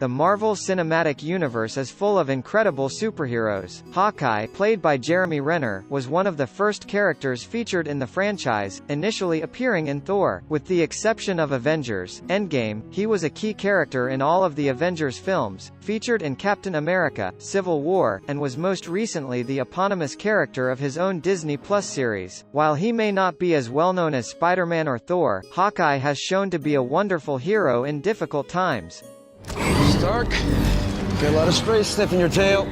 The Marvel Cinematic Universe is full of incredible superheroes. Hawkeye, played by Jeremy Renner, was one of the first characters featured in the franchise, initially appearing in Thor. With the exception of Avengers: Endgame, he was a key character in all of the Avengers films, featured in Captain America: Civil War, and was most recently the eponymous character of his own Disney Plus series. While he may not be as well known as Spider-Man or Thor, Hawkeye has shown to be a wonderful hero in difficult times. Stark, get a lot of stray stuff in your tail.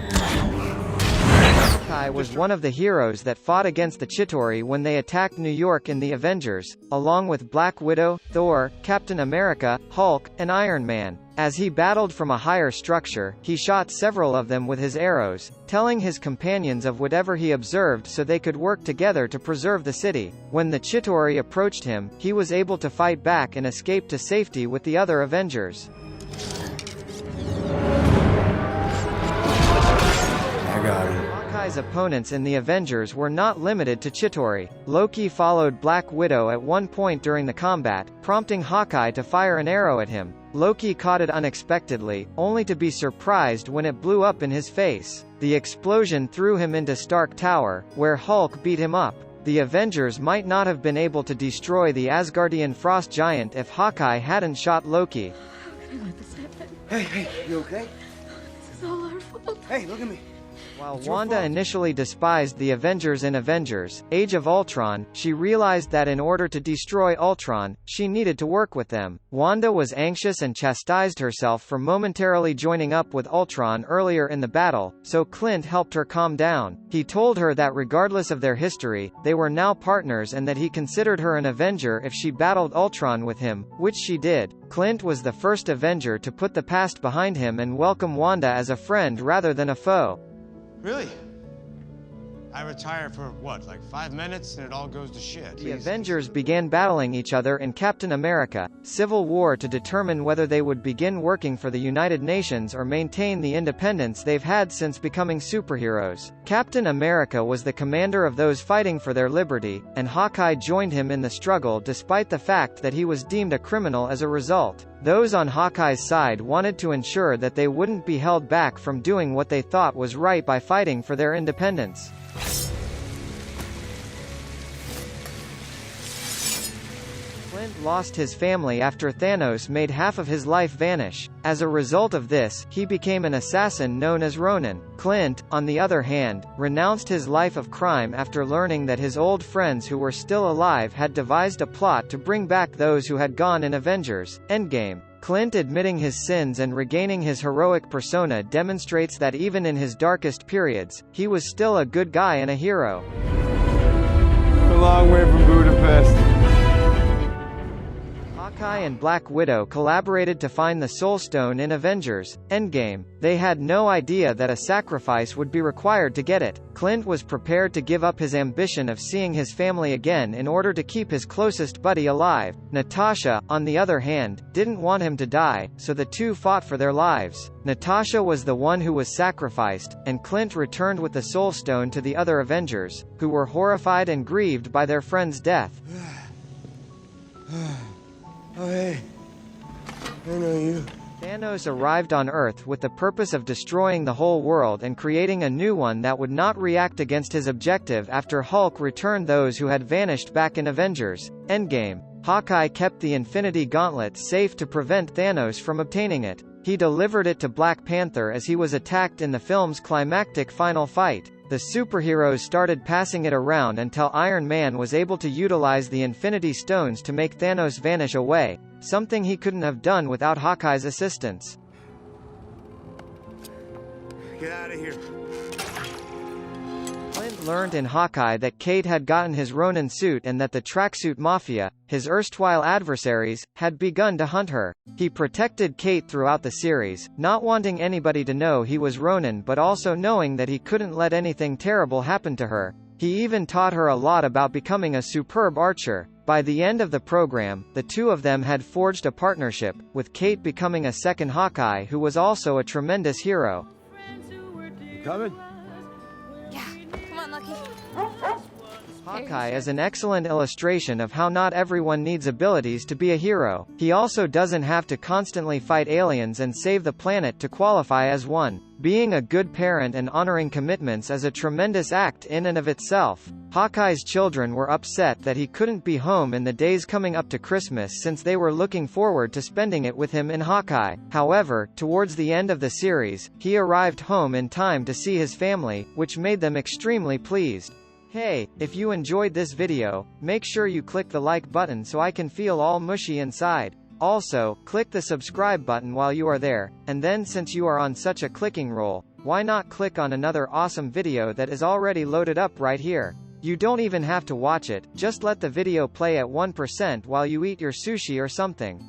Hawkeye was one of the heroes that fought against the Chitauri when they attacked New York in the Avengers, along with Black Widow, Thor, Captain America, Hulk, and Iron Man. As he battled from a higher structure, he shot several of them with his arrows, telling his companions of whatever he observed so they could work together to preserve the city. When the Chitauri approached him, he was able to fight back and escape to safety with the other Avengers. I got it. Hawkeye's opponents in the Avengers were not limited to Chitauri. Loki followed Black Widow at one point during the combat, prompting Hawkeye to fire an arrow at him. Loki caught it unexpectedly, only to be surprised when it blew up in his face. The explosion threw him into Stark Tower, where Hulk beat him up. The Avengers might not have been able to destroy the Asgardian frost giant if Hawkeye hadn't shot Loki. How can I let this happen? Hey, you okay? This is all our fault. Hey, look at me. While Wanda initially despised the Avengers in Avengers: Age of Ultron, she realized that in order to destroy Ultron, she needed to work with them. Wanda was anxious and chastised herself for momentarily joining up with Ultron earlier in the battle, so Clint helped her calm down. He told her that regardless of their history, they were now partners and that he considered her an Avenger if she battled Ultron with him, which she did. Clint was the first Avenger to put the past behind him and welcome Wanda as a friend rather than a foe. Really? I retire for, what, like 5 minutes and it all goes to shit. The Avengers began battling each other in Captain America: Civil War to determine whether they would begin working for the United Nations or maintain the independence they've had since becoming superheroes. Captain America was the commander of those fighting for their liberty, and Hawkeye joined him in the struggle despite the fact that he was deemed a criminal as a result. Those on Hawkeye's side wanted to ensure that they wouldn't be held back from doing what they thought was right by fighting for their independence. Clint lost his family after Thanos made half of his life vanish. As a result of this, he became an assassin known as Ronin. Clint, on the other hand, renounced his life of crime after learning that his old friends who were still alive had devised a plot to bring back those who had gone in Avengers: Endgame. Clint admitting his sins and regaining his heroic persona demonstrates that even in his darkest periods, he was still a good guy and a hero. A long way from Budapest. Hawkeye and Black Widow collaborated to find the Soul Stone in Avengers: Endgame. They had no idea that a sacrifice would be required to get it. Clint was prepared to give up his ambition of seeing his family again in order to keep his closest buddy alive. Natasha, on the other hand, didn't want him to die, so the two fought for their lives. Natasha was the one who was sacrificed, and Clint returned with the Soul Stone to the other Avengers, who were horrified and grieved by their friend's death. Oh, hey. I know you. Thanos arrived on Earth with the purpose of destroying the whole world and creating a new one that would not react against his objective after Hulk returned those who had vanished back in Avengers: Endgame. Hawkeye kept the Infinity Gauntlet safe to prevent Thanos from obtaining it. He delivered it to Black Panther as he was attacked in the film's climactic final fight. The superheroes started passing it around until Iron Man was able to utilize the Infinity Stones to make Thanos vanish away, something he couldn't have done without Hawkeye's assistance. Get out of here. Clint learned in Hawkeye that Kate had gotten his Ronin suit and that the Tracksuit Mafia, his erstwhile adversaries, had begun to hunt her. He protected Kate throughout the series, not wanting anybody to know he was Ronin but also knowing that he couldn't let anything terrible happen to her. He even taught her a lot about becoming a superb archer. By the end of the program, the two of them had forged a partnership, with Kate becoming a second Hawkeye who was also a tremendous hero. You coming? Yeah, come on, Lucky. Hawkeye is an excellent illustration of how not everyone needs abilities to be a hero. He also doesn't have to constantly fight aliens and save the planet to qualify as one. Being a good parent and honoring commitments is a tremendous act in and of itself. Hawkeye's children were upset that he couldn't be home in the days coming up to Christmas since they were looking forward to spending it with him in Hawkeye. However, towards the end of the series, he arrived home in time to see his family, which made them extremely pleased. Hey, if you enjoyed this video, make sure you click the like button so I can feel all mushy inside. Also, click the subscribe button while you are there, and then since you are on such a clicking roll, why not click on another awesome video that is already loaded up right here. You don't even have to watch it, just let the video play at 1% while you eat your sushi or something.